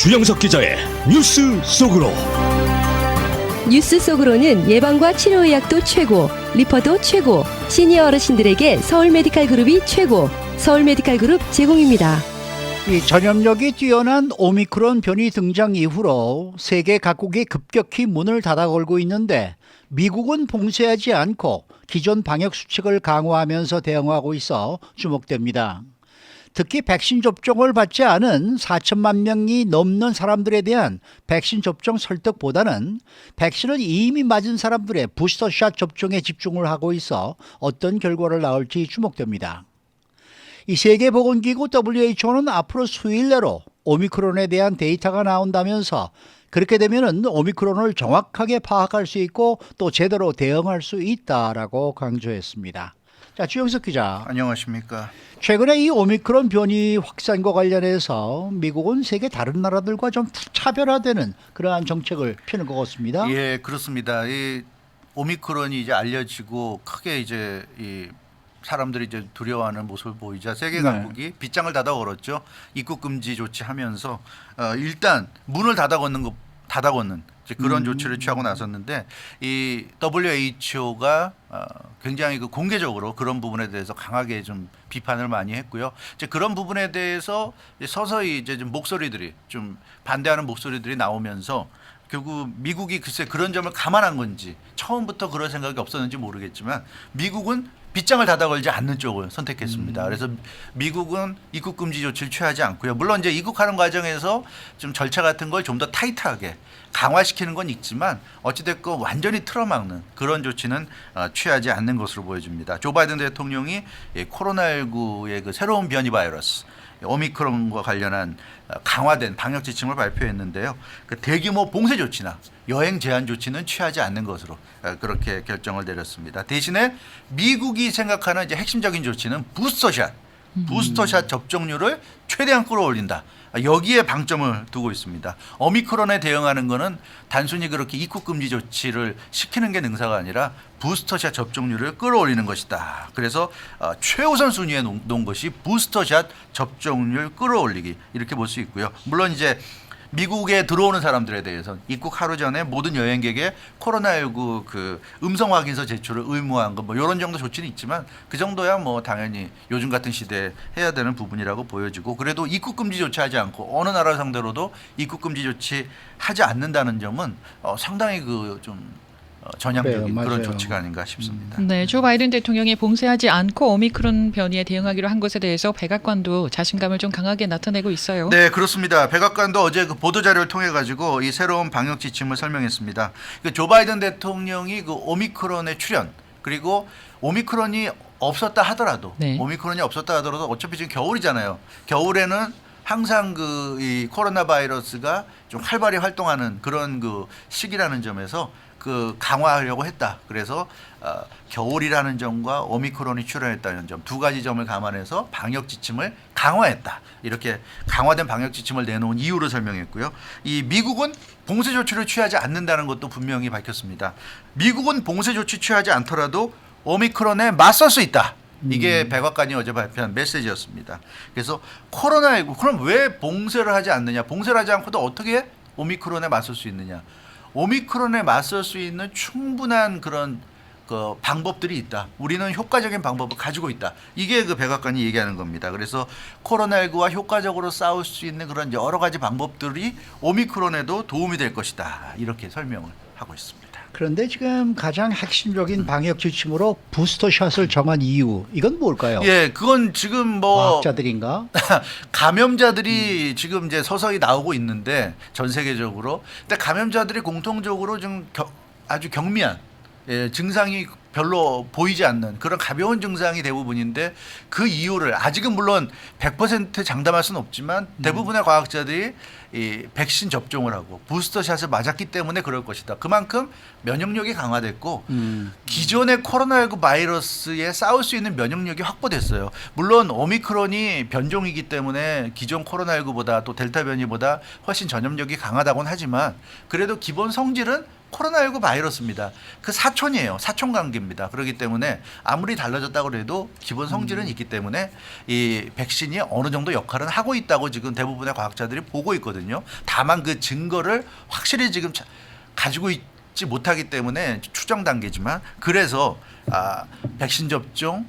주영석 기자의 뉴스 속으로. 뉴스 속으로는 예방과 치료의학도 최고, 리퍼도 최고, 시니어 어르신들에게 서울메디칼그룹이 최고, 서울메디칼그룹 제공입니다. 이 전염력이 뛰어난 오미크론 변이 등장 이후로 세계 각국이 급격히 문을 닫아 걸고 있는데 미국은 봉쇄하지 않고 기존 방역 수칙을 강화하면서 대응하고 있어 주목됩니다. 특히 백신 접종을 받지 않은 4천만 명이 넘는 사람들에 대한 백신 접종 설득보다는 백신을 이미 맞은 사람들의 부스터샷 접종에 집중을 하고 있어 어떤 결과를 낳을지 주목됩니다. 이 세계보건기구 WHO는 앞으로 수일 내로 오미크론에 대한 데이터가 나온다면서 그렇게 되면은 오미크론을 정확하게 파악할 수 있고 또 제대로 대응할 수 있다라고 강조했습니다. 자, 주영석 기자. 안녕하십니까. 최근에 이 오미크론 변이 확산과 관련해서 미국은 세계 다른 나라들과 좀 차별화되는 그러한 정책을 펴는 것 같습니다. 예, 그렇습니다. 이 오미크론이 이제 알려지고 크게 이제 이 사람들이 이제 두려워하는 모습을 보이자 세계 각국이 빗장을 닫아 걸었죠. 입국 금지 조치하면서 일단 문을 닫아 걷는 이제 그런 조치를 취하고 나섰는데 이 WHO가 굉장히 그 공개적으로 그런 부분에 대해서 강하게 좀 비판을 많이 했고요. 이제 그런 부분에 대해서 서서히 이제 좀 목소리들이 좀 반대하는 목소리들이 나오면서 결국 미국이 글쎄 그런 점을 감안한 건지 처음부터 그런 생각이 없었는지 모르겠지만 미국은 빗장을 닫아 걸지 않는 쪽을 선택했습니다. 그래서 미국은 입국 금지 조치를 취하지 않고요. 물론 이제 입국하는 과정에서 좀 절차 같은 걸 좀 더 타이트하게 강화시키는 건 있지만 어찌됐건 완전히 틀어막는 그런 조치는 취하지 않는 것으로 보여집니다. 조 바이든 대통령이 코로나19의 그 새로운 변이 바이러스 오미크론과 관련한 강화된 방역 지침을 발표했는데요. 그 대규모 봉쇄 조치나 여행 제한 조치는 취하지 않는 것으로 그렇게 결정을 내렸습니다. 대신에 미국이 생각하는 이제 핵심적인 조치는 부스터샷 접종률을 최대한 끌어올린다. 여기에 방점을 두고 있습니다. 오미크론에 대응하는 것은 단순히 그렇게 입국 금지 조치를 시키는 게 능사가 아니라 부스터샷 접종률을 끌어올리는 것이다. 그래서 최우선 순위에 놓은 것이 부스터샷 접종률 끌어올리기 이렇게 볼 수 있고요. 물론 이제 미국에 들어오는 사람들에 대해서 입국 하루 전에 모든 여행객의 코로나19 그 음성 확인서 제출을 의무화한 거 뭐 이런 정도 조치는 있지만 그 정도야 뭐 당연히 요즘 같은 시대에 해야 되는 부분이라고 보여지고 그래도 입국 금지 조치하지 않고 어느 나라 상대로도 입국 금지 조치하지 않는다는 점은 상당히 그 좀 전향적인 그런 조치가 아닌가 싶습니다. 네, 조 바이든 대통령이 봉쇄하지 않고 오미크론 변이에 대응하기로 한 것에 대해서 백악관도 자신감을 좀 강하게 나타내고 있어요. 네, 그렇습니다. 백악관도 어제 그 보도 자료를 통해 가지고 이 새로운 방역 지침을 설명했습니다. 조 바이든 대통령이 그 오미크론의 출현 그리고 오미크론이 없었다 하더라도 어차피 지금 겨울이잖아요. 겨울에는 항상 그 이 코로나 바이러스가 좀 활발히 활동하는 그런 그 시기라는 점에서 그 강화하려고 했다. 그래서 겨울이라는 점과 오미크론이 출현했다는 점 두 가지 점을 감안해서 방역 지침을 강화했다. 이렇게 강화된 방역 지침을 내놓은 이유를 설명했고요. 이 미국은 봉쇄 조치를 취하지 않는다는 것도 분명히 밝혔습니다. 미국은 봉쇄 조치 취하지 않더라도 오미크론에 맞설 수 있다. 이게 백악관이 어제 발표한 메시지였습니다. 그래서 코로나19 그럼 왜 봉쇄를 하지 않느냐? 봉쇄를 하지 않고도 어떻게 오미크론에 맞설 수 있느냐? 오미크론에 맞설 수 있는 충분한 그런 그 방법들이 있다. 우리는 효과적인 방법을 가지고 있다. 이게 그 백악관이 얘기하는 겁니다. 그래서 코로나19와 효과적으로 싸울 수 있는 그런 여러 가지 방법들이 오미크론에도 도움이 될 것이다. 이렇게 설명을 하고 있습니다. 그런데 지금 가장 핵심적인 방역 지침으로 부스터샷을 정한 이유 이건 뭘까요? 예, 그건 지금 뭐 과학자들인가? 감염자들이 지금 이제 서서히 나오고 있는데 전 세계적으로 근데 감염자들이 공통적으로 좀 아주 경미한 증상이 별로 보이지 않는 그런 가벼운 증상이 대부분인데 그 이유를 아직은 물론 100% 장담할 수는 없지만 대부분의 과학자들이 이 백신 접종을 하고 부스터샷을 맞았기 때문에 그럴 것이다. 그만큼 면역력이 강화됐고 기존의 코로나19 바이러스에 싸울 수 있는 면역력이 확보됐어요. 물론 오미크론이 변종이기 때문에 기존 코로나19보다 또 델타 변이보다 훨씬 전염력이 강하다고는 하지만 그래도 기본 성질은 코로나19 바이러스입니다. 그 사촌이에요. 사촌 관계입니다. 그렇기 때문에 아무리 달라졌다고 해도 기본 성질은 있기 때문에 이 백신이 어느 정도 역할은 하고 있다고 지금 대부분의 과학자들이 보고 있거든요. 다만 그 증거를 확실히 지금 가지고 있지 못하기 때문에 추정 단계지만 그래서 백신 접종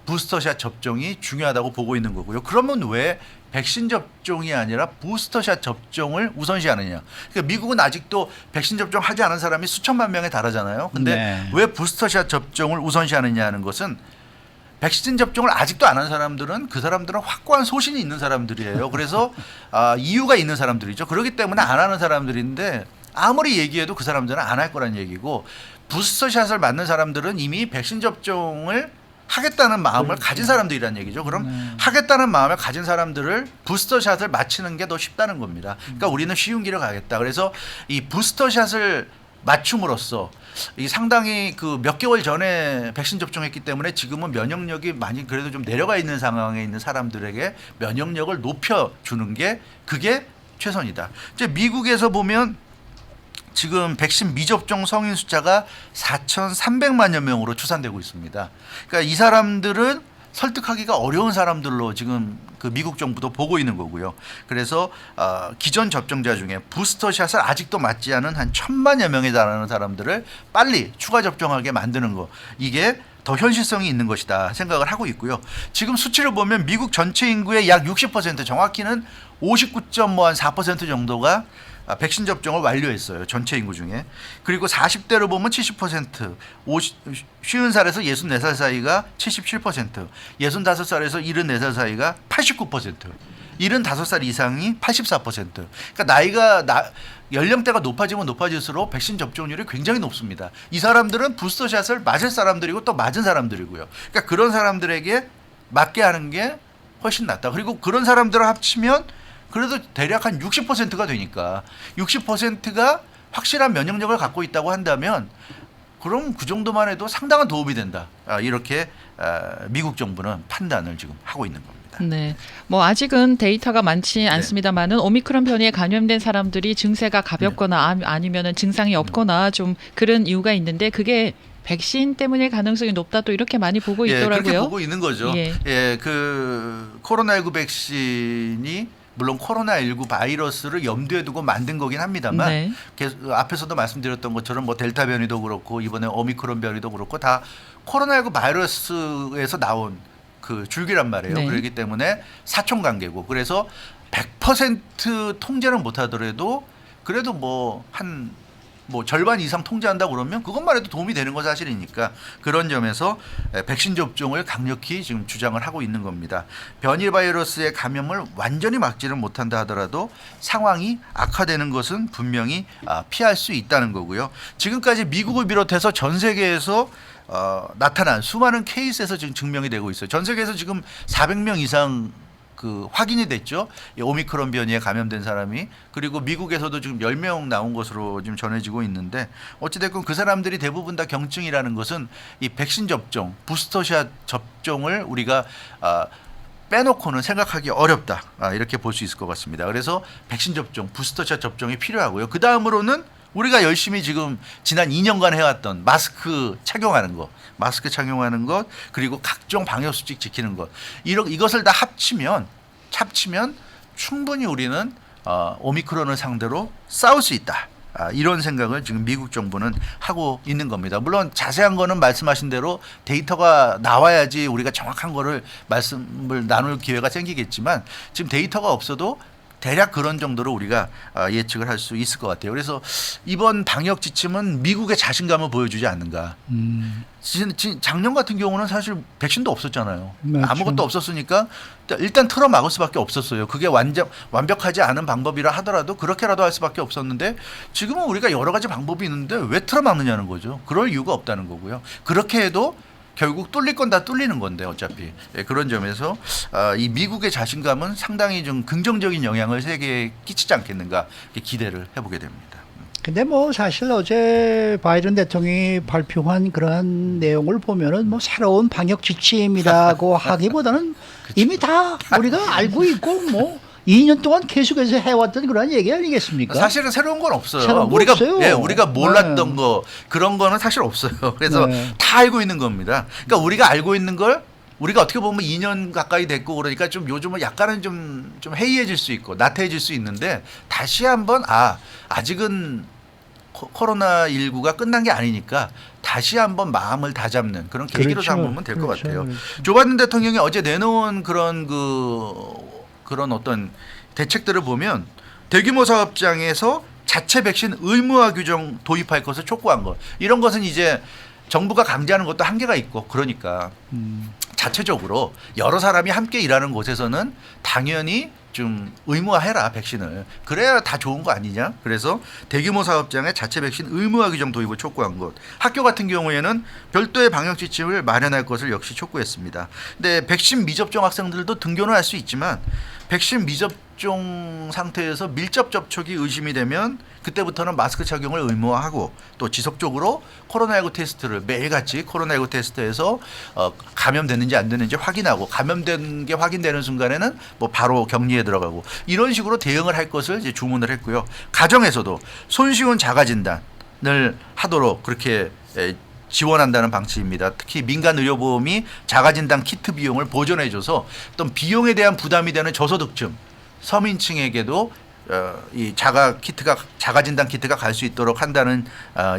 부스터샷 접종이 중요하다고 보고 있는 거고요. 그러면 왜 백신 접종이 아니라 부스터샷 접종을 우선시하느냐? 그러니까 미국은 아직도 백신 접종하지 않은 사람이 수천만 명에 달하잖아요. 근데 네. 왜 부스터샷 접종을 우선시하느냐 하는 것은 백신 접종을 아직도 안 한 사람들은 그 사람들은 확고한 소신이 있는 사람들이에요. 그래서 이유가 있는 사람들이죠. 그렇기 때문에 안 하는 사람들인데 아무리 얘기해도 그 사람들은 안 할 거란 얘기고 부스터샷을 맞는 사람들은 이미 백신 접종을 하겠다는 마음을 가진 사람들이란 얘기죠. 그럼 하겠다는 마음을 가진 사람들을 부스터샷을 맞히는 게 더 쉽다는 겁니다. 그러니까 우리는 쉬운 길을 가겠다. 그래서 이 부스터샷을 맞춤으로써 이 상당히 그 몇 개월 전에 백신 접종했기 때문에 지금은 면역력이 많이 그래도 좀 내려가 있는 상황에 있는 사람들에게 면역력을 높여주는 게 그게 최선이다. 이제 미국에서 보면 지금 백신 미접종 성인 숫자가 4,300만여 명으로 추산되고 있습니다. 그러니까 이 사람들은 설득하기가 어려운 사람들로 지금 그 미국 정부도 보고 있는 거고요. 그래서 기존 접종자 중에 부스터샷을 아직도 맞지 않은 한 1,000만여 명에 달하는 사람들을 빨리 추가 접종하게 만드는 거 이게 더 현실성이 있는 것이다 생각을 하고 있고요. 지금 수치를 보면 미국 전체 인구의 약 60% 정확히는 59.4% 정도가 백신 접종을 완료했어요. 전체 인구 중에. 그리고 40대로 보면 70%, 50살에서 64살 사이가 77%, 65살에서 74살 사이가 89%, 75살 이상이 84%. 그러니까 연령대가 높아지면 높아질수록 백신 접종률이 굉장히 높습니다. 이 사람들은 부스터샷을 맞을 사람들이고 또 맞은 사람들이고요. 그러니까 그런 사람들에게 맞게 하는 게 훨씬 낫다. 그리고 그런 사람들을 합치면 그래도 대략 한 60%가 되니까 60%가 확실한 면역력을 갖고 있다고 한다면 그럼 그 정도만 해도 상당한 도움이 된다. 이렇게 미국 정부는 판단을 지금 하고 있는 겁니다. 네, 뭐 아직은 데이터가 많지 않습니다만은 오미크론 변이에 감염된 사람들이 증세가 가볍거나 아니면은 증상이 없거나 좀 그런 이유가 있는데 그게 백신 때문일 가능성이 높다 또 이렇게 많이 보고 있더라고요. 그렇게 보고 있는 거죠. 예. 그 코로나19 백신이 물론 코로나19 바이러스를 염두에 두고 만든 거긴 합니다만 네. 앞에서도 말씀드렸던 것처럼 뭐 델타 변이도 그렇고 이번에 오미크론 변이도 그렇고 다 코로나19 바이러스에서 나온 그 줄기란 말이에요. 네. 그렇기 때문에 사촌 관계고 그래서 100% 통제는 못하더라도 그래도 뭐 절반 이상 통제한다 그러면 그것만 해도 도움이 되는 건 사실이니까 그런 점에서 백신 접종을 강력히 지금 주장을 하고 있는 겁니다. 변이 바이러스의 감염을 완전히 막지는 못한다 하더라도 상황이 악화되는 것은 분명히 피할 수 있다는 거고요. 지금까지 미국을 비롯해서 전 세계에서 나타난 수많은 케이스에서 지금 증명이 되고 있어요. 전 세계에서 지금 400명 이상 그 확인이 됐죠. 이 오미크론 변이에 감염된 사람이 그리고 미국에서도 지금 10명 나온 것으로 지금 전해지고 있는데 어찌됐건 그 사람들이 대부분 다 경증이라는 것은 이 백신 접종, 부스터샷 접종을 우리가 빼놓고는 생각하기 어렵다. 이렇게 볼 수 있을 것 같습니다. 그래서 백신 접종, 부스터샷 접종이 필요하고요. 그 다음으로는 우리가 열심히 지금 지난 2년간 해왔던 마스크 착용하는 것, 그리고 각종 방역수칙 지키는 것, 이것을 다 합치면 충분히 우리는 오미크론을 상대로 싸울 수 있다. 이런 생각을 지금 미국 정부는 하고 있는 겁니다. 물론 자세한 거는 말씀하신 대로 데이터가 나와야지 우리가 정확한 거를 말씀을 나눌 기회가 생기겠지만 지금 데이터가 없어도 대략 그런 정도로 우리가 예측을 할 수 있을 것 같아요. 그래서 이번 방역 지침은 미국의 자신감을 보여주지 않는가. 작년 같은 경우는 사실 백신도 없었잖아요. 맞죠. 아무것도 없었으니까 일단 틀어 막을 수밖에 없었어요. 그게 완벽하지 않은 방법이라 하더라도 그렇게라도 할 수밖에 없었는데 지금은 우리가 여러 가지 방법이 있는데 왜 틀어 막느냐는 거죠. 그럴 이유가 없다는 거고요. 그렇게 해도 결국 뚫릴 건 다 뚫리는 건데 어차피 그런 점에서 이 미국의 자신감은 상당히 좀 긍정적인 영향을 세계에 끼치지 않겠는가 기대를 해보게 됩니다. 근데 뭐 사실 어제 바이든 대통령이 발표한 그러한 내용을 보면은 뭐 새로운 방역 지침이라고 하기보다는 이미 다 우리가 알고 있고 뭐 2년 동안 계속해서 해왔던 그런 얘기 아니겠습니까? 사실은 새로운 건 없어요. 새로운 거 우리가 없어요. 우리가 몰랐던 네. 거 그런 거는 사실 없어요. 그래서 네. 다 알고 있는 겁니다. 그러니까 우리가 알고 있는 걸 우리가 어떻게 보면 2년 가까이 됐고 그러니까 좀 요즘은 약간은 좀 해이해질 수 있고 나태해질 수 있는데 다시 한번 아직은 코로나19가 끝난 게 아니니까 다시 한번 마음을 다잡는 그런 계기로 그렇죠. 삼으면 될 것 그렇죠. 같아요. 그렇죠. 조 바이든 대통령이 어제 내놓은 그런 어떤 대책들을 보면 대규모 사업장에서 자체 백신 의무화 규정 도입할 것을 촉구한 것. 이런 것은 이제 정부가 강제하는 것도 한계가 있고 그러니까 자체적으로 여러 사람이 함께 일하는 곳에서는 당연히 좀 의무화해라 백신을. 그래야 다 좋은 거 아니냐. 그래서 대규모 사업장에 자체 백신 의무화 규정 도입을 촉구한 것. 학교 같은 경우에는 별도의 방역 지침을 마련할 것을 역시 촉구했습니다. 근데 백신 미접종 학생들도 등교는 할 수 있지만 백신 미접종 상태에서 밀접 접촉이 의심이 되면 그때부터는 마스크 착용을 의무화하고 또 지속적으로 코로나19 테스트를 매일같이 코로나19 테스트에서 감염됐는지 안 됐는지 확인하고 감염된 게 확인되는 순간에는 뭐 바로 격리에 들어가고 이런 식으로 대응을 할 것을 이제 주문을 했고요. 가정에서도 손쉬운 자가진단을 하도록 그렇게 지원한다는 방침입니다. 특히 민간 의료보험이 자가진단 키트 비용을 보전해줘서 어떤 비용에 대한 부담이 되는 저소득층 서민층에게도 이 자가진단 키트가 갈 수 있도록 한다는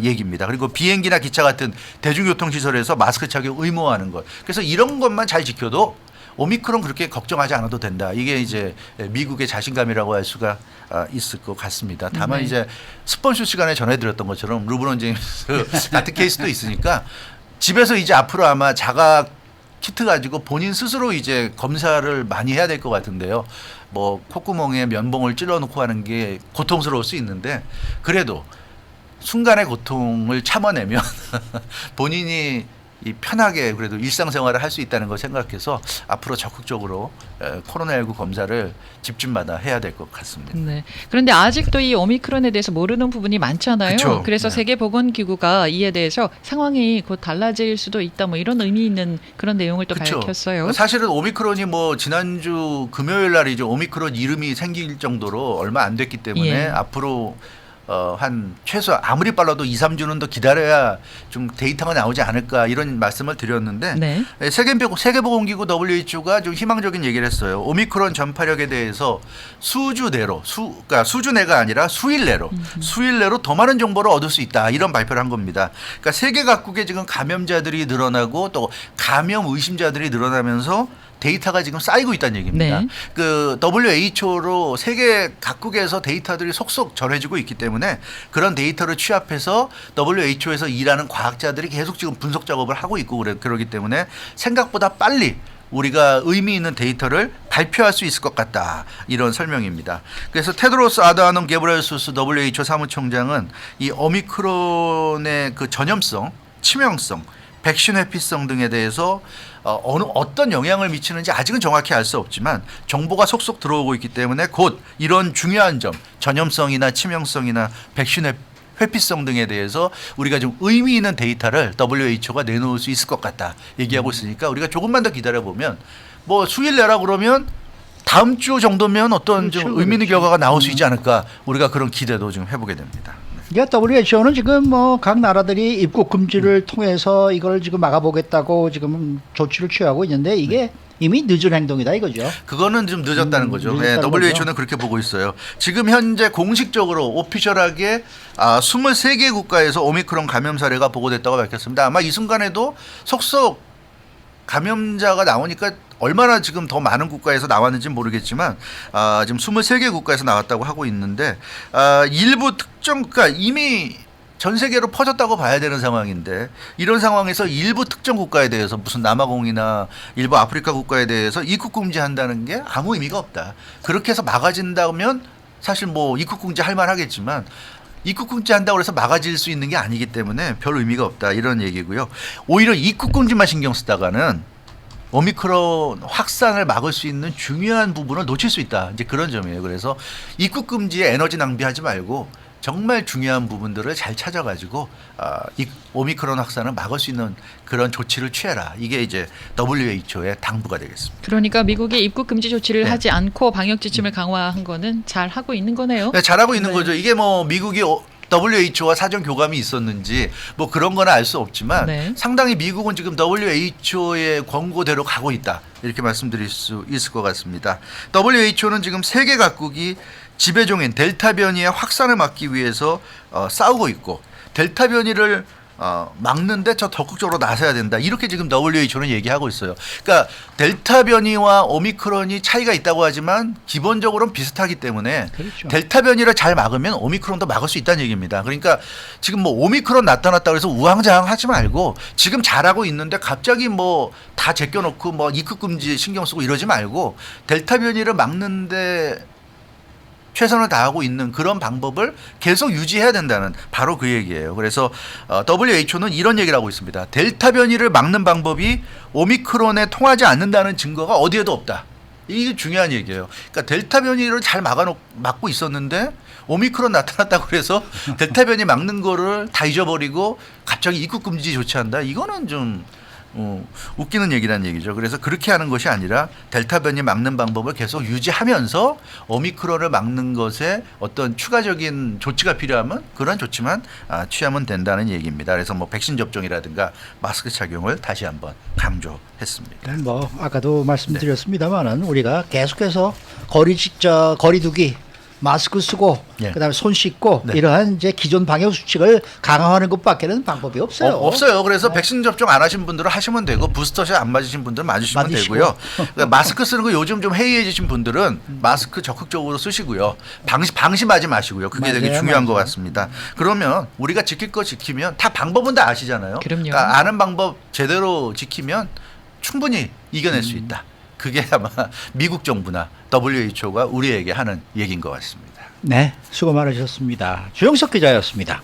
얘기입니다. 그리고 비행기나 기차 같은 대중교통 시설에서 마스크 착용 의무화하는 것. 그래서 이런 것만 잘 지켜도 오미크론 그렇게 걱정하지 않아도 된다. 이게 이제 미국의 자신감이라고 할 수가 있을 것 같습니다. 다만 이제 스폰쇼 시간에 전해드렸던 것처럼 르브론 제임스 같은 케이스도 있으니까 집에서 이제 앞으로 아마 자가 키트 가지고 본인 스스로 이제 검사를 많이 해야 될 것 같은데요. 뭐 콧구멍에 면봉을 찔러놓고 하는 게 고통스러울 수 있는데 그래도 순간의 고통을 참아내면 본인이 이 편하게 그래도 일상생활을 할 수 있다는 걸 생각해서 앞으로 적극적으로 코로나19 검사를 집집마다 해야 될 것 같습니다. 네. 그런데 아직도 이 오미크론에 대해서 모르는 부분이 많잖아요. 그쵸. 그래서 네. 세계보건기구가 이에 대해서 상황이 곧 달라질 수도 있다 뭐 이런 의미 있는 그런 내용을 또 그쵸. 밝혔어요. 사실은 오미크론이 뭐 지난주 금요일 날 이제 오미크론 이름이 생길 정도로 얼마 안 됐기 때문에 예. 앞으로 한 최소 아무리 빨라도 2, 3주는 더 기다려야 좀 데이터가 나오지 않을까 이런 말씀을 드렸는데 네. 세계보건기구 WHO가 좀 희망적인 얘기를 했어요. 오미크론 전파력에 대해서 수주 내로 그러니까 수주 내가 아니라 수일 내로 더 많은 정보를 얻을 수 있다 이런 발표를 한 겁니다. 그러니까 세계 각국에 지금 감염자들이 늘어나고 또 감염 의심자들이 늘어나면서 데이터가 지금 쌓이고 있다는 얘기입니다. 네. 그 WHO로 세계 각국에서 데이터들이 속속 전해지고 있기 때문에 그런 데이터를 취합해서 WHO에서 일하는 과학자들이 계속 지금 분석 작업을 하고 있고 그러기 때문에 생각보다 빨리 우리가 의미 있는 데이터를 발표할 수 있을 것 같다. 이런 설명입니다. 그래서 테드로스 아드하놈 게브레예수스 WHO 사무총장은 이 오미크론의 그 전염성, 치명성, 백신 회피성 등에 대해서 어떤 영향을 미치는지 아직은 정확히 알 수 없지만 정보가 속속 들어오고 있기 때문에 곧 이런 중요한 점, 전염성이나 치명성이나 백신 회피성 등에 대해서 우리가 좀 의미 있는 데이터를 WHO가 내놓을 수 있을 것 같다 얘기하고 있으니까 우리가 조금만 더 기다려보면 뭐 수일 내라 그러면 다음 주 정도면 어떤 그렇죠, 좀 의미 있는 그렇죠. 결과가 나올 수 있지 않을까 우리가 그런 기대도 좀 해보게 됩니다. 그러니까 WHO는 지금 뭐 각 나라들이 입국 금지를 통해서 이걸 지금 막아보겠다고 지금 조치를 취하고 있는데 이게 이미 늦은 행동이다 이거죠. 그거는 좀 늦었다는 거죠. 늦었다는 WHO는 거죠. 그렇게 보고 있어요. 지금 현재 공식적으로 오피셜하게 23개 국가에서 오미크론 감염 사례가 보고됐다고 밝혔습니다. 아마 이 순간에도 속속 감염자가 나오니까 얼마나 지금 더 많은 국가에서 나왔는지는 모르겠지만 지금 23개 국가에서 나왔다고 하고 있는데 일부 특정 그러니까 이미 전 세계로 퍼졌다고 봐야 되는 상황인데 이런 상황에서 일부 특정 국가에 대해서 무슨 남아공이나 일부 아프리카 국가에 대해서 입국 금지한다는 게 아무 의미가 없다. 그렇게 해서 막아진다면 사실 뭐 입국 금지할 만하겠지만 입국 금지한다고 해서 막아질 수 있는 게 아니기 때문에 별 의미가 없다 이런 얘기고요. 오히려 입국 금지만 신경 쓰다가는 오미크론 확산을 막을 수 있는 중요한 부분을 놓칠 수 있다. 이제 그런 점이에요. 그래서 입국 금지에 에너지 낭비하지 말고 정말 중요한 부분들을 잘 찾아가지고 이 오미크론 확산을 막을 수 있는 그런 조치를 취해라. 이게 이제 WHO의 당부가 되겠습니다. 그러니까 미국이 입국 금지 조치를 네. 하지 않고 방역 지침을 강화한 거는 잘 하고 있는 거네요. 네, 잘하고 있는 네. 거죠. 이게 뭐 미국이 WHO와 사전 교감이 있었는지 뭐 그런 건 알 수 없지만 네. 상당히 미국은 지금 WHO의 권고대로 가고 있다. 이렇게 말씀드릴 수 있을 것 같습니다. WHO는 지금 세계 각국이 지배종인 델타 변이의 확산을 막기 위해서 싸우고 있고 델타 변이를 막는데 저 적극적으로 나서야 된다. 이렇게 지금 WHO는 얘기하고 있어요. 그러니까 델타 변이와 오미크론이 차이가 있다고 하지만 기본적으로는 비슷하기 때문에 그렇죠. 델타 변이를 잘 막으면 오미크론도 막을 수 있다는 얘기입니다. 그러니까 지금 뭐 오미크론 나타났다고 해서 우왕좌왕하지 말고 지금 잘하고 있는데 갑자기 뭐 다 제껴놓고 뭐 입국 금지 신경 쓰고 이러지 말고 델타 변이를 막는데 최선을 다하고 있는 그런 방법을 계속 유지해야 된다는 바로 그 얘기예요. 그래서 WHO는 이런 얘기를 하고 있습니다. 델타 변이를 막는 방법이 오미크론에 통하지 않는다는 증거가 어디에도 없다. 이게 중요한 얘기예요. 그러니까 델타 변이를 잘 막고 있었는데 오미크론 나타났다고 그래서 델타 변이 막는 거를 다 잊어버리고 갑자기 입국 금지 조치한다. 이거는 좀 웃기는 얘기란 얘기죠. 그래서 그렇게 하는 것이 아니라 델타 변이 막는 방법을 계속 유지하면서 오미크론을 막는 것에 어떤 추가적인 조치가 필요하면 그런 조치만 취하면 된다는 얘기입니다. 그래서 뭐 백신 접종이라든가 마스크 착용을 다시 한번 강조했습니다. 뭐 아까도 말씀드렸습니다만은 우리가 계속해서 거리두기, 마스크 쓰고 예. 그다음에 손 씻고 네. 이러한 이제 기존 방역 수칙을 강화하는 것밖에는 방법이 없어요. 없어요. 그래서 네. 백신 접종 안 하신 분들은 하시면 되고 부스터샷 안 맞으신 분들은 맞으시면 맞으시고. 되고요. 그러니까 마스크 쓰는 거 요즘 좀 해이해지신 분들은 마스크 적극적으로 쓰시고요. 방심하지 마시고요. 그게 되게 맞아요, 중요한 것 맞아요. 같습니다. 그러면 우리가 지킬 거 지키면 다 방법은 다 아시잖아요. 그럼요. 그러니까 아는 방법 제대로 지키면 충분히 이겨낼 수 있다. 그게 아마 미국 정부나 WHO가 우리에게 하는 얘기인 것 같습니다. 네, 수고 많으셨습니다. 주영석 기자였습니다.